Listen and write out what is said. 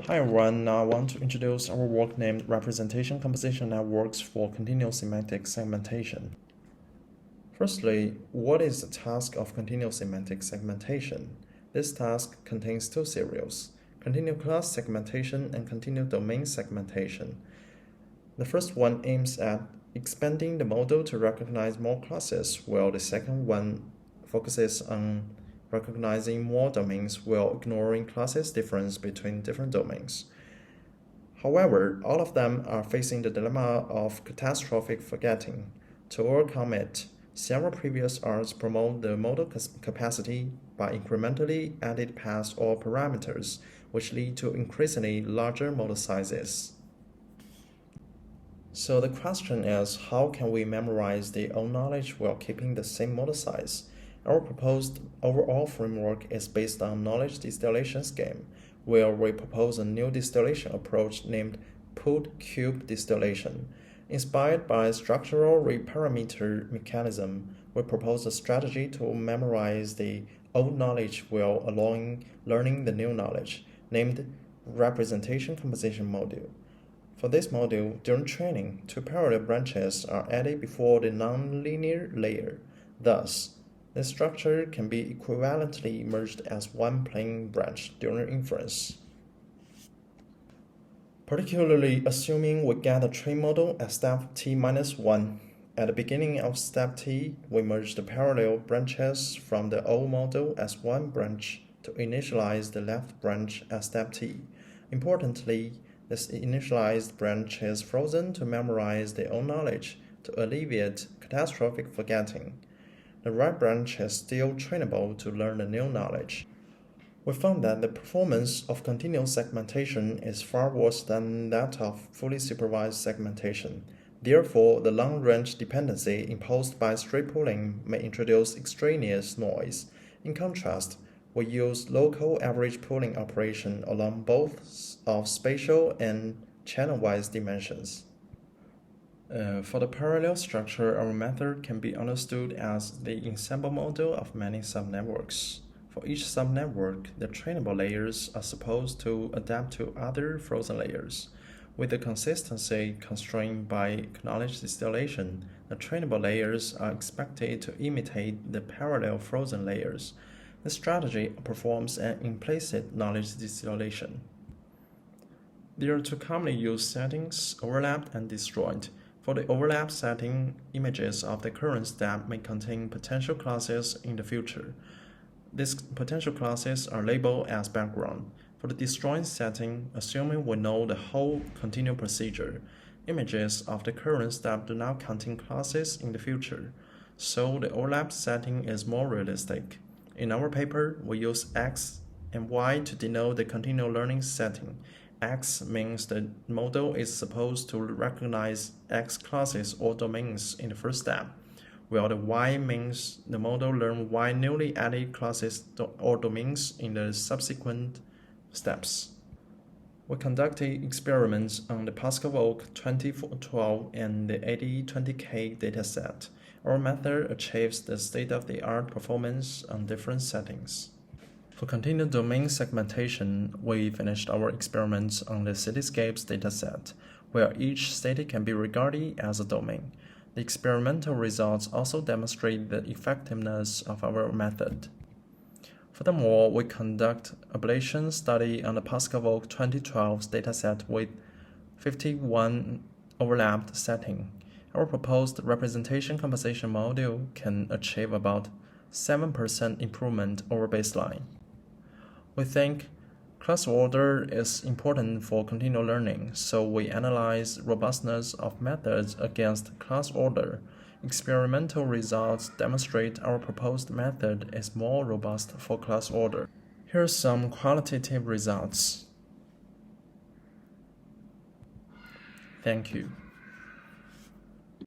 Hi everyone, now I want to introduce our work named Representation Composition Networks for Continual Semantic Segmentation. Firstly, what is the task of continual semantic segmentation? This task contains two serials, continual class segmentation and continual domain segmentation. The first one aims at expanding the model to recognize more classes, while the second one focuses on recognizing more domains while ignoring classes' difference between different domains. However, all of them are facing the dilemma of catastrophic forgetting. To overcome it, several previous arts promote the model capacity by incrementally added paths or parameters, which lead to increasingly larger model sizes. So the question is, how can we memorize the old knowledge while keeping the same model size? Our proposed overall framework is based on knowledge distillation scheme, where we propose a new distillation approach named pooled cube distillation. Inspired by structural reparameter mechanism, we propose a strategy to memorize the old knowledge while allowing learning the new knowledge, named Representation Composition Module. For this module, during training, two parallel branches are added before the nonlinear layer. Thus, the structure can be equivalently merged as one plain branch during inference. Particularly assuming we get a train model at step t-1. At the beginning of step t, we merge the parallel branches from the old model as one branch to initialize the left branch at step t. Importantly, this initialized branch is frozen to memorize the old knowledge to alleviate catastrophic forgetting. The right branch is still trainable to learn the new knowledge. We found that the performance of continual segmentation is far worse than that of fully supervised segmentation. Therefore, the long-range dependency imposed by straight pooling may introduce extraneous noise. In contrast, we use local average pooling operation along both of spatial and channel-wise dimensions. For the parallel structure, our method can be understood as the ensemble model of many subnetworks. For each subnetwork, the trainable layers are supposed to adapt to other frozen layers. With the consistency constrained by knowledge distillation, the trainable layers are expected to imitate the parallel frozen layers. This strategy performs an implicit knowledge distillation. There are two commonly used settings, overlapped and destroyed. For the overlap setting, images of the current step may contain potential classes in the future. These potential classes are labeled as background. For the destroyed setting, assuming we know the whole continual procedure, images of the current step do not contain classes in the future, so the overlap setting is more realistic. In our paper, we use X and Y to denote the continual learning setting. X means the model is supposed to recognize X classes or domains in the first step, while the Y means the model learns Y newly added classes or domains in the subsequent steps. We conducted experiments on the Pascal-Oak 2012 and the 8020K dataset. Our method achieves the state-of-the-art performance on different settings. For continued domain segmentation, we finished our experiments on the cityscapes dataset, where each city can be regarded as a domain. The experimental results also demonstrate the effectiveness of our method. Furthermore, we conduct ablation study on the Pascal-Oak 2012 dataset with 51 overlapped settings. Our proposed representation composition module can achieve about 7% improvement over baseline. We think class order is important for continual learning, so we analyze robustness of methods against class order. Experimental results demonstrate our proposed method is more robust for class order. Here are some qualitative results. Thank you.